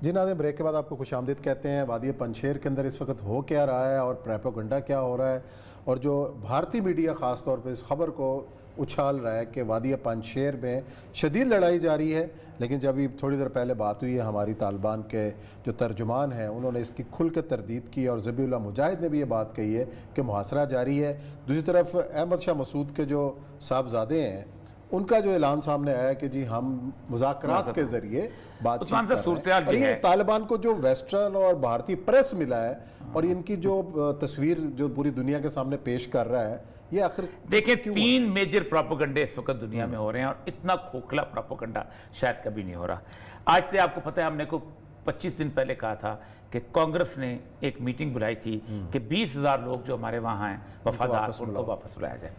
جی ناظرین، بریک کے بعد آپ کو خوش آمدید کہتے ہیں۔ وادی پنجشیر کے اندر اس وقت ہو کیا رہا ہے اور پروپیگنڈا کیا ہو رہا ہے، اور جو بھارتی میڈیا خاص طور پہ اس خبر کو اچھال رہا ہے کہ وادی پنجشیر میں شدید لڑائی جاری ہے، لیکن جب یہ تھوڑی دیر پہلے بات ہوئی ہے، ہماری طالبان کے جو ترجمان ہیں انہوں نے اس کی کھل کے تردید کی، اور ذبیح اللہ مجاہد نے بھی یہ بات کہی ہے کہ محاصرہ جاری ہے۔ دوسری طرف احمد شاہ مسعود کے جو صاحبزادے ہیں ان کا جو اعلان سامنے آیا کہ جی ہم مذاکرات کے ذریعے بات چیت کر رہے ہیں، اور یہ طالبان کو جو ویسٹرن اور بھارتی پریس ملا ہے اور ان کی جو تصویر جو پوری دنیا کے سامنے پیش کر رہا ہے، یہ آخر دیکھیں 3 میجر پروپیگنڈے اس وقت دنیا میں ہو رہے ہیں، اور اتنا کھوکھلا پروپیگنڈا شاید کبھی نہیں ہو رہا۔ آج سے آپ کو پتہ ہے، ہم نے کو 25 دن پہلے کہا تھا کہ کانگریس نے ایک میٹنگ بلائی تھی کہ 20,000 لوگ جو ہمارے وہاں ہیں وفادار، ان کو واپس بلایا جائے۔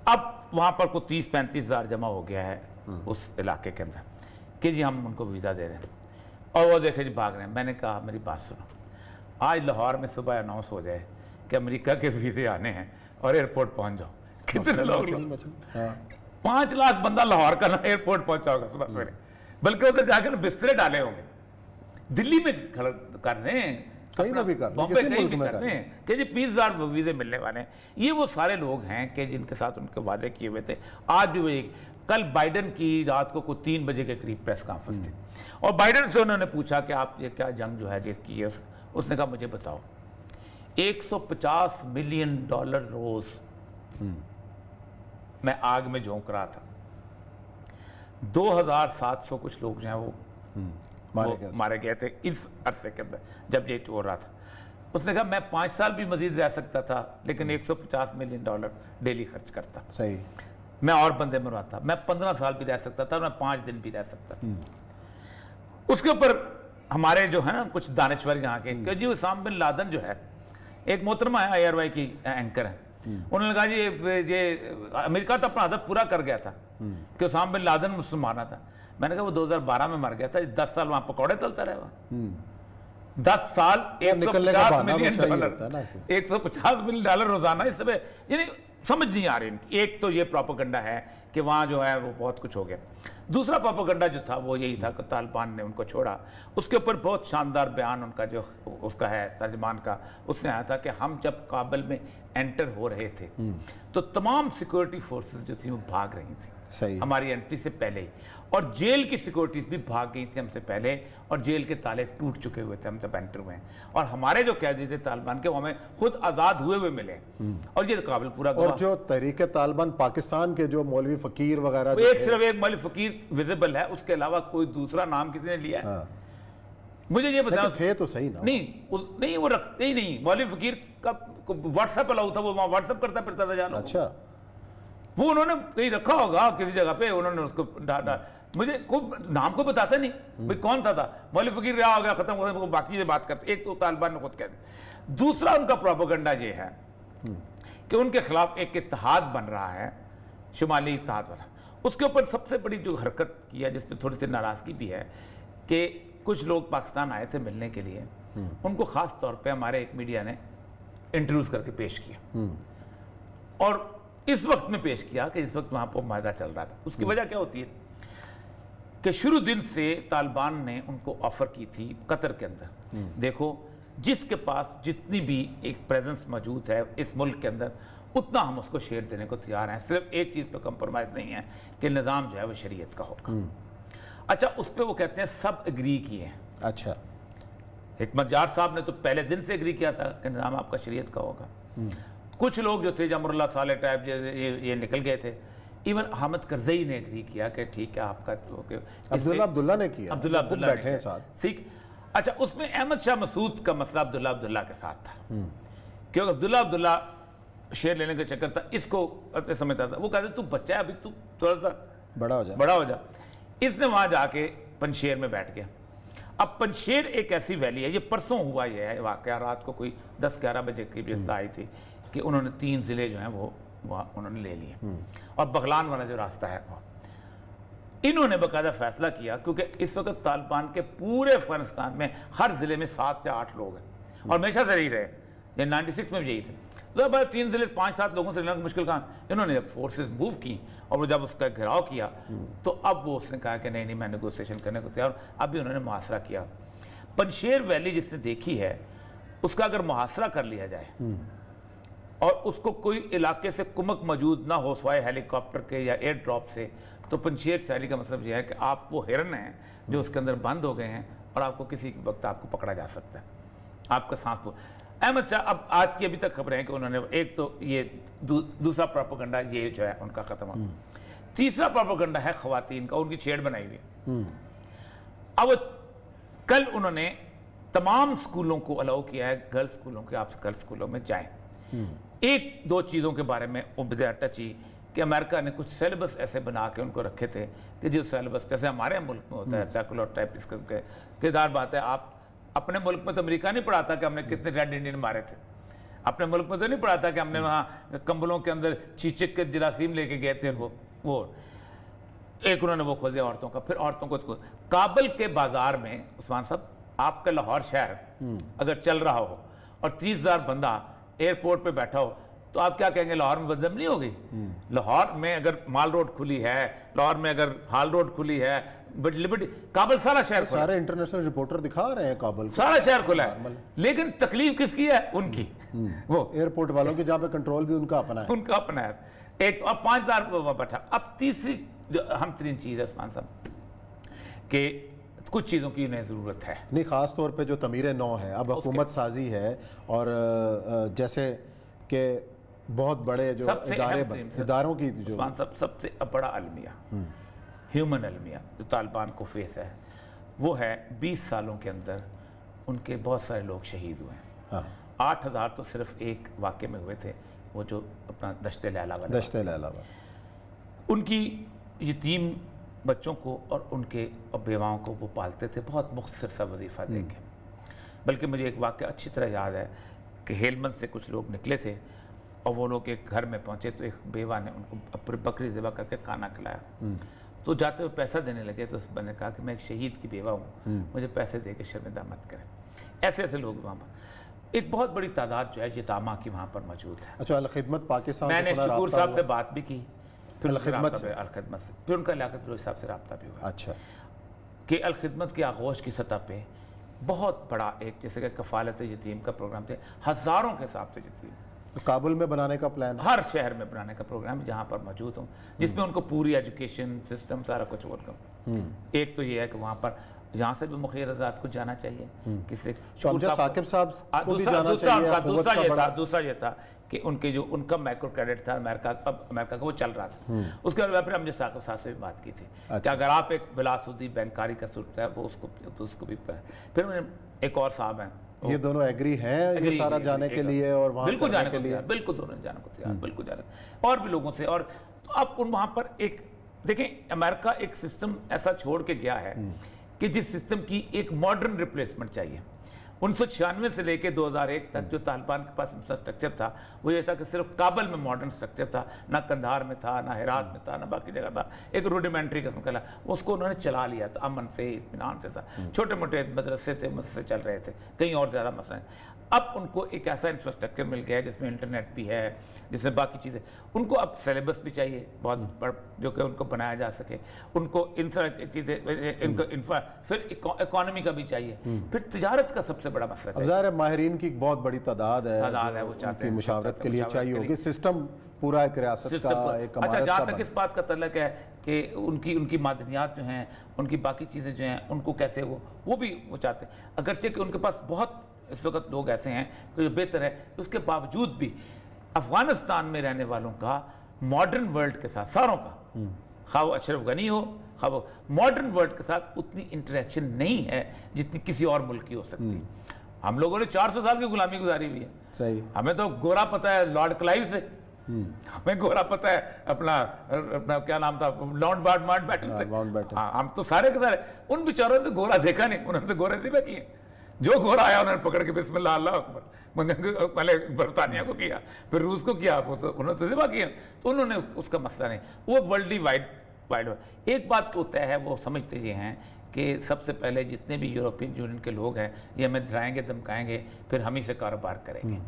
اب وہاں پر کوئی 30-35 ہزار جمع ہو گیا ہے اس علاقے کے اندر کہ جی ہم ان کو ویزا دے رہے ہیں، اور وہ دیکھیں جی بھاگ رہے ہیں۔ میں نے کہا میری بات سنو، آج لاہور میں صبح اناؤنس ہو جائے کہ امریکہ کے ویزے آنے ہیں اور ایئرپورٹ پہنچ جاؤ، کتنے لوگ 5 لاکھ بندہ لاہور کا ایئرپورٹ پہنچا ہوگا صبح سویرے، بلکہ ادھر جا کے بسترے ڈالے ہوں گے۔ دلی میں کر دیں، کہیں نہ بھی کر بامبے کہیں بھی کر دیں کہ جی 20,000 ویزے ملنے والے ہیں۔ یہ وہ سارے لوگ ہیں کہ جن کے ساتھ ان کے وعدے کیے ہوئے تھے۔ آج بھی وہ کل بائیڈن کی رات کو کوئی 3 بجے کے قریب پریس کانفرنس تھی، اور بائیڈن سے انہوں نے پوچھا کہ آپ یہ کیا جنگ جو ہے جس کی ہے، اس نے کہا مجھے بتاؤ $150 ملین روز میں آگ میں جھونک رہا تھا، 2,700 کچھ لوگ جو ہیں وہ مارے گئے تھے اس عرصے کے اندر جب یہ ہو رہا تھا۔ اس نے کہا میں 5 سال بھی مزید رہ سکتا تھا، لیکن $150 ملین ڈیلی خرچ کرتا، صحیح، میں اور بندے مرواتا، میں 15 سال بھی رہ سکتا تھا، میں 5 دن بھی رہ سکتا تھا۔ اس کے اوپر ہمارے جو ہے نا کچھ دانشور یہاں کے کہ جی اسامہ بن لادن جو ہے، ایک محترمہ ہے ARY کی اینکر ہے، انہوں نے کہا جی یہ امریکہ تو اپنا ہدف پورا کر گیا تھا کہ اسامہ بن لادن مجھ سے مارنا تھا۔ میں نے کہا وہ 2012 میں مر گیا تھا، 10 سال وہاں پکوڑے تلتا رہے وہاں، 10 سال $150 ملین روزانہ، اس سے یعنی سمجھ نہیں آ رہی ان کی۔ ایک تو یہ پروپیگنڈا ہے کہ وہاں جو ہے وہ بہت کچھ ہو گیا۔ دوسرا پروپیگنڈا جو تھا وہ یہی تھا کہ طالبان نے ان کو چھوڑا۔ اس کے اوپر بہت شاندار بیان ان کا جو اس کا ہے ترجمان کا، اس نے آیا تھا کہ ہم جب کابل میں انٹر ہو رہے تھے تو تمام سیکورٹی فورسز جو تھیں وہ بھاگ رہی تھیں ہماری انٹری سے پہلے ہی، اور جیل کی سیکورٹیز بھی بھاگ گئی تھی ہم سے پہلے، اور جیل کے تالے ٹوٹ چکے ہوئے تھے ہم جب انٹر ہوئے ہیں، اور ہمارے جو قیدی تھے طالبان کے وہ ہمیں خود آزاد ہوئے ملے، اور یہ کابل پورا گواہ۔ اور جو تحریک طالبان پاکستان کے جو مولوی فقیر وغیرہ صرف ایک مولوی فقیر ویزیبل ہے، اس کے علاوہ کوئی دوسرا نام کسی نے لیا ہے؟ مجھے یہ بتاؤ، تھے تو صحیح نا؟ نہیں وہ رکھتے ہی نہیں۔ مولوی فقیر کا واٹس ایپ الاؤ تھا، وہ وہاں واٹس ایپ کرتا پھرتا تھا جانا۔ اچھا، وہ انہوں نے کہیں رکھا ہوگا کسی جگہ پہ، انہوں نے اس کو ڈالا، مجھے نام کو بتاتا نہیں بھئی کون تھا مولوی فقیر رہا ہو گیا، ختم ہو گیا، باقی سے بات کرتے۔ ایک تو طالبان نے خود کہہ دیا۔ دوسرا ان کا پروپیگنڈا یہ ہے کہ ان کے خلاف ایک اتحاد بن رہا ہے، شمالی اتحاد والا۔ اس کے اوپر سب سے بڑی جو حرکت کی ہے، جس پہ تھوڑی سی ناراضگی بھی ہے، کہ کچھ لوگ پاکستان آئے تھے ملنے کے لیے، ان کو خاص طور پہ ہمارے ایک میڈیا نے انٹروڈیوس کر کے پیش کیا، اور اس وقت میں پیش کیا کہ اس وقت وہاں پر معاہدہ چل رہا تھا۔ اس کی وجہ کیا ہوتی ہے کہ شروع دن سے طالبان نے ان کو آفر کی تھی قطر کے اندر، دیکھو جس کے پاس جتنی بھی ایک پریزنس موجود ہے اس ملک کے اندر، اتنا ہم اس کو شیئر دینے کو تیار ہیں، صرف ایک چیز پہ کمپرومائز نہیں ہے کہ نظام جو ہے وہ شریعت کا ہوگا۔ اچھا، اس پہ وہ کہتے ہیں سب اگری کیے ہیں۔ اچھا، حکمت جار صاحب نے تو پہلے دن سے اگری کیا تھا کہ نظام آپ کا شریعت کا ہوگا۔ کچھ لوگ جو تھے جمر اللہ صالح ٹائپ یہ نکل گئے تھے، ایون حامد کرزئی نے اگری کیا کہ ٹھیک ہے آپ کا، عبداللہ نے کیا، عبداللہ بیٹھے ہیں ساتھ، ٹھیک۔ اچھا، اس میں احمد شاہ مسعود کا مسئلہ عبداللہ کے ساتھ تھا، کیونکہ عبداللہ شیئر لینے کا چکر تھا، اس کو سمجھتا تھا، وہ کہتے تو بچہ ہے ابھی، تو تھوڑا سا بڑا ہو جا۔ اس نے وہاں جا کے پنجشیر میں بیٹھ گیا۔ اب پنجشیر ایک ایسی ویلی ہے، یہ پرسوں ہوا یہ ہے واقعہ، رات کو کوئی 10-11 بجے کی بھی اطلاع آئی تھی کہ انہوں نے 3 ضلع جو ہیں وہ انہوں نے لے لیے، اور بغلان والا جو راستہ ہے وہ انہوں نے باقاعدہ فیصلہ کیا، کیونکہ اس وقت طالبان کے پورے افغانستان میں ہر ضلع میں 7 یا 8 لوگ ہیں، اور ہمیشہ سے رہی رہے، یہ 96 میں بھی یہی تھے۔ تو اب 3 ضلع 5-7 لوگوں سے لینا مشکل کام۔ انہوں نے جب فورسز موو کی اور وہ جب اس کا گھراؤ کیا، تو اب وہ اس نے کہا کہ نہیں میں نیگوسیشن کرنے کو تیار ہوں۔ اب بھی انہوں نے محاصرہ کیا، पंजशेर वैली जिसने देखी है उसका अगर मुहासरा कर लिया जाए और उसको कोई इलाके से कुमक मौजूद ना हो सवाए हेलीकॉप्टर के या एयर ड्रॉप से, तो पंजशेर वैली का मतलब यह है कि आप वो हिरन हैं जो उसके अंदर बंद हो गए हैं और आपको किसी वक्त आपको पकड़ा जा सकता है, आपका सांस। अहमद शाह, अब आज की अभी तक खबरें हैं कि उन्होंने एक तो ये दूसरा प्रोपेगेंडा ये जो है उनका खत्म हो, तीसरा प्रोपेगेंडा है खवातीन का, उनकी छेड़ बनाई हुई। अब कल उन्होंने तमाम स्कूलों को अलाउ किया है, गर्ल्स स्कूलों के, आप गर्ल्स स्कूलों में जाएं। एक दो चीज़ों के बारे में वो टची कि अमेरिका ने कुछ सिलेबस ऐसे बना के उनको रखे थे कि जो सिलेबस जैसे हमारे मुल्क में होता है सेकुलर टाइप, इस किरदार बात है। आप अपने मुल्क में तो अमेरिका नहीं पढ़ाता कि हमने कितने रेड इंडियन मारे थे, अपने मुल्क में तो नहीं पढ़ाता कि हमने वहाँ कंबलों के अंदर चीचक के जरासीम लेके गए थे। वो एक उन्होंने वो खोल दिया औरतों का। फिर औरतों को काबुल के बाजार में उस्मान साहब, आपका लाहौर शहर अगर चल रहा हो और 30,000 बंदा एयरपोर्ट पे बैठा हो तो आप क्या कहेंगे, लाहौर में बदनामी नहीं होगी? लाहौर में अगर माल रोड खुली है, लाहौर में अगर हाल रोड खुली है, लिबर्टी, काबुल सारा शहर खुला, सारे इंटरनेशनल रिपोर्टर दिखा रहे हैं काबुल सारा शहर खुला है, लेकिन तकलीफ किसकी है? उनकी, वो एयरपोर्ट वालों की, जहाँ पे कंट्रोल भी उनका अपना है, उनका अपना है। एक अब 5,000 बैठा। अब तीसरी जो अहम तरीन चीज़ है उस्मान साहब कि कुछ चीज़ों की उन्हें ज़रूरत है। नहीं, ख़ास तौर पे जो तमीर नौ है, अब हुकूमत साजी है और जैसे कि बहुत बड़े जो इदारों की जो सबसे बड़ा अलमिया, ह्यूमन अलमिया जो तालिबान को फेस है, वो है 20 सालों के अंदर उनके बहुत सारे लोग शहीद हुए हैं। हाँ। 8,000 तो सिर्फ एक वाक़े में हुए थे, वो जो अपना दश्ते लैला वाला, उनकी यतीम बच्चों को और उनके बेवाओं को वो पालते थे, बहुत मुख्तसर सा वजीफ़ा देके। बल्कि मुझे एक वाक़या अच्छी तरह याद है कि हेलमंद से कुछ लोग निकले थे और वो लोग एक घर में पहुँचे तो एक बेवा ने उनको बकरी ज़िबा करके खाना खिलाया। तो जाते हुए पैसा देने लगे तो उस बंदे ने कहा कि मैं एक शहीद की बेवा हूँ, मुझे पैसे दे के शर्मिंदा मत करें। ऐसे ऐसे लोग वहाँ पर, एक बहुत बड़ी तादाद जो है यतामा की वहाँ पर मौजूद है। अच्छा, अल-खिदमत पाकिस्तान, मैंने शकूर साहब से बात भी की, फिर अल-खिदमत से फिर उनका लियाकत बलोच साहब से रब्ता भी हुआ। अच्छा, कि अल-खिदमत की आगोश की सतह पे बहुत बड़ा एक जैसे कि कफ़ालत यतीम का प्रोग्राम थे, हज़ारों के हिसाब से यतीम काबुल में बनाने का प्लान, हर शहर में बनाने का प्रोग्राम जहाँ पर मौजूद हूँ, जिसमें उनको पूरी एजुकेशन सिस्टम सारा कुछ और एक तो ये है कि वहाँ पर यहाँ से भी मुखिर आज़ाद को जाना चाहिए, किसी साकिब साहब को भी जाना चाहिए। दूसरा ये था कि उनके जो उनका माइक्रो क्रेडिट था अमेरिका का वो चल रहा था, उसके बाद फिर हमने साकिब साहब से भी बात की थी कि अगर आप एक बिलासुद्दी बैंकारी का सूरत है वो उसको भी फिर उन्हें एक और साहब हैं, ये दोनों एग्री हैं ये सारा जाने के लिए और वहाँ बिल्कुल जाने के लिए, बिल्कुल दोनों जाने को तैयार, बिल्कुल जाने और भी लोगों से। और तो अब उन वहाँ पर एक देखें, अमेरिका एक सिस्टम ऐसा छोड़ के गया है कि जिस सिस्टम की एक मॉडर्न रिप्लेसमेंट चाहिए। 1996 से लेकर 2001 तक जो तालिबान के पास इंफ्रास्ट्रक्चर था वो ये था कि सिर्फ काबुल में मॉडर्न स्ट्रक्चर था, ना कंधार में था, ना हेरात में था, ना बाकी जगह था, एक रूडिमेंट्री किस्म का। उसको उन्होंने चला लिया था अमन से, इत्मीनान से था, छोटे मोटे मदरसे थे चल रहे थे, कहीं और ज़्यादा मसले। अब उनको एक ऐसा इंफ्रास्ट्रक्चर मिल गया है जिसमें इंटरनेट भी है, जिसमें बाकी चीज़ें, उनको अब सिलेबस भी चाहिए बहुत बड़ा जो कि उनको बनाया जा सके, उनको इन सारी चीज़ें, इनको फिर इकॉनमी का भी चाहिए, फिर तिजारत का सबसे बड़ा मसला चाहिए। ज़ाहिर है माहिरीन की बहुत बड़ी तादाद है वो चाहते हैं मुशावरत के लिए चाहिए होगी, सिस्टम पूरा एक रियासत का एक अच्छा, जहाँ तक इस बात का तल्लक है कि उनकी मादनियात जो हैं, उनकी बाकी चीज़ें जो हैं, उनको कैसे वो भी वो चाहते हैं, अगरचे कि उनके पास बहुत इस वक्त लोग ऐसे हैं कि जो बेहतर है, उसके बावजूद भी अफगानिस्तान में रहने वालों का मॉडर्न वर्ल्ड के साथ, सारों का, खा वो अशरफ गनी हो, खा वो मॉडर्न वर्ल्ड के साथ उतनी इंटरेक्शन नहीं है जितनी किसी और मुल्क की हो सकती है। हम लोगों ने 400 साल की गुलामी गुजारी हुई है, सही, हमें तो गोरा पता है लॉर्ड क्लाइव से, हमें गोरा पता है अपना क्या नाम था, लॉर्ड माउंटबेटन से। हम तो सारे के सारे उन बेचारों ने गोरा देखा नहीं, उन्होंने तो गोरे ज़िबा किए। जो गोरा आया उन्होंने पकड़ के बिस्मिल्लाह अल्लाह अकबर, पहले बरतानिया को किया, फिर रूस को किया, उन्होंने तो ज़िबा किया, तो उन्होंने उसका मसला नहीं, वो वर्ल्ड वाइड। एक बात तो तय है, वो समझते ये हैं कि सबसे पहले जितने भी यूरोपियन यूनियन के लोग हैं ये हमें डराएंगे धमकाएंगे, फिर हम ही से कारोबार करेंगे,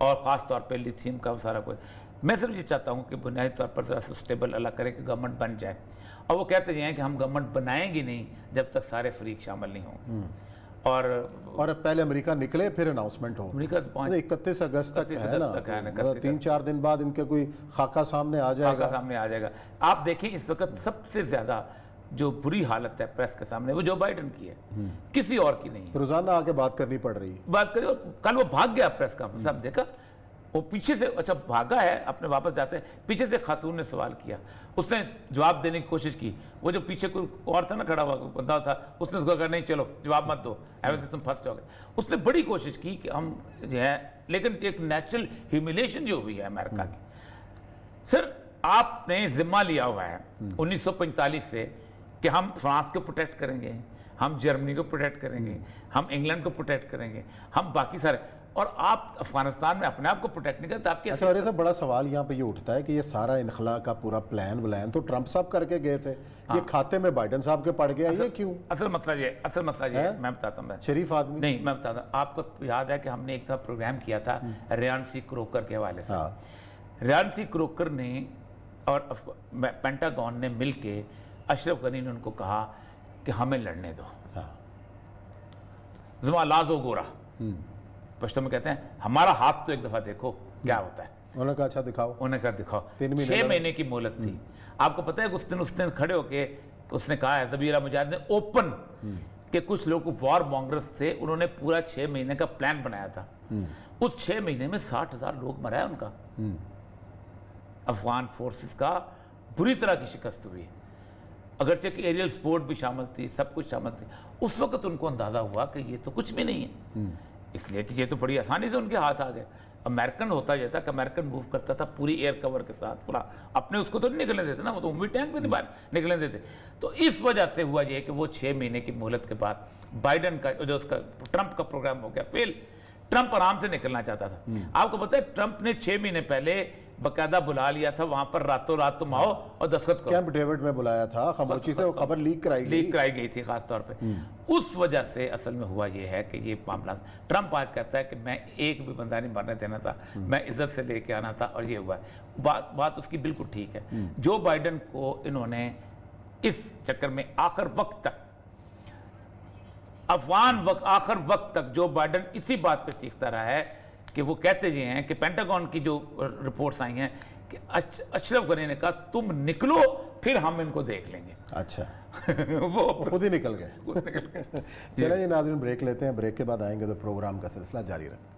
और ख़ास तौर पे लिथियम का सारा कुछ। मैं सिर्फ ये चाहता हूँ कि बुनियादी तौर पर ज़रा सस्टेबल अल्लाह करे कि गवर्नमेंट बन जाए, और वो कहते हैं कि हम गवर्नमेंट बनाएंगे नहीं जब तक सारे फरीक शामिल नहीं होंगे, और पहले अमेरिका निकले फिर अनाउंसमेंट हो, अमेरिका 31 अगस्त तक 31 है ना, अगस्त तक है ना, मतलब 3-4 दिन बाद इनके कोई खाका सामने आ जाएगा। का सामने आ जाएगा। आप देखिए इस वक्त सबसे ज्यादा जो बुरी हालत है प्रेस के सामने वो जो बाइडन की है, किसी और की नहीं है। रोजाना आके बात करनी पड़ रही है। बात करिए, कल वो भाग गया प्रेस कॉन्फ्रेंस, आप देखा वो पीछे से, अच्छा भागा है, अपने वापस जाते हैं, पीछे से खातून ने सवाल किया, उसने जवाब देने की कोशिश की, वो जो पीछे कोई और था ना खड़ा हुआ कोई बंदा था, उसने उसको कहा नहीं चलो जवाब मत दो, ऐसे तुम फंस जाओगे। उसने बड़ी कोशिश की कि हम जो है, लेकिन एक नेचुरल ह्यूमिलेशन जो हुई है अमेरिका की। सर आपने जिम्मा लिया हुआ है 1945 से कि हम फ्रांस को प्रोटेक्ट करेंगे, हम जर्मनी को प्रोटेक्ट करेंगे, हम इंग्लैंड को प्रोटेक्ट करेंगे, हम बाकी सारे, और आप अफगानिस्तान में अपने आप को प्रोटेक्ट नहीं करते। आपके अच्छा, और ऐसा बड़ा सवाल यहाँ पे ये उठता है कि ये सारा इनखला का पूरा प्लान तो ट्रंप साहब करके गए थे, ये खाते में बाइडन साहब के पड़ गया, ये क्यों? असल मसला ये मैं बताता हूँ, शरीफ आदमी नहीं मैं बताता हूँ आपको। याद है कि हमने एक दफा प्रोग्राम किया था रेयान सी क्रोकर के हवाले से। रेयान सी क्रोकर ने और पेंटागन ने मिलके अशरफ गनी ने उनको कहा कि हमें लड़ने दो, ज़मा लाजो गोरा, पश्तो में कहते हैं हमारा हाथ तो एक दफा देखो क्या होता है। उन्होंने कहा अच्छा दिखाओ, उन्होंने कहा दिखाओ। 6 महीने की मोहलत थी। आपको पता है उस दिन खड़े होके उसने कहा है, ज़बीरा मुजाहिद ने ओपन कि कुछ लोग वॉर मॉन्गर्स थे, उन्होंने पूरा 6 महीने का प्लान बनाया था। उस 6 महीने में 60,000 लोग मरा है उनका, अफगान फोर्सेस का बुरी तरह की शिकस्त हुई है, अगरचे कि एरियल सपोर्ट भी शामिल थी, सब कुछ शामिल थी। उस वक्त उनको अंदाजा हुआ कि ये तो कुछ भी नहीं है, इसलिए कि ये तो बड़ी आसानी से उनके हाथ आ गए। अमेरिकन होता ये था कि अमेरिकन मूव करता था पूरी एयर कवर के साथ, पूरा अपने उसको तो नहीं निकलने देते ना, वो तो भी टैंक से नहीं बाहर निकलने देते। तो इस वजह से हुआ ये कि वो 6 महीने की मोहलत के बाद बाइडन का जो उसका ट्रंप का प्रोग्राम हो गया फेल। ट्रंप आराम से निकलना चाहता था। आपको पता है ट्रंप ने 6 महीने पहले बकायदा बुला लिया था वहां पर, रातों रात तुम आओ और दस्तखत करो। कैंप डेविड में बुलाया था, खामोशी से वो खबर लीक कराई गई थी खास तौर पे। उस वजह से असल में हुआ ये है कि ये मामला, ट्रंप आज कहता है कि मैं एक भी बंदा नहीं मरने देना था, मैं इज्जत से लेके आना था, और ये हुआ। बात उसकी बिल्कुल ठीक है। जो बाइडन को इन्होंने इस चक्कर में आखिर वक्त तक, आखिर वक्त तक जो बाइडन इसी बात पे सीखता रहा है कि वो कहते ये हैं कि पेंटागन की जो रिपोर्ट्स आई हैं कि अशरफ गनी ने कहा तुम निकलो फिर हम इनको देख लेंगे। अच्छा वो खुद ही निकल गए। चलिए नाज़रीन, ब्रेक लेते हैं, ब्रेक के बाद आएंगे तो प्रोग्राम का सिलसिला जारी रखें।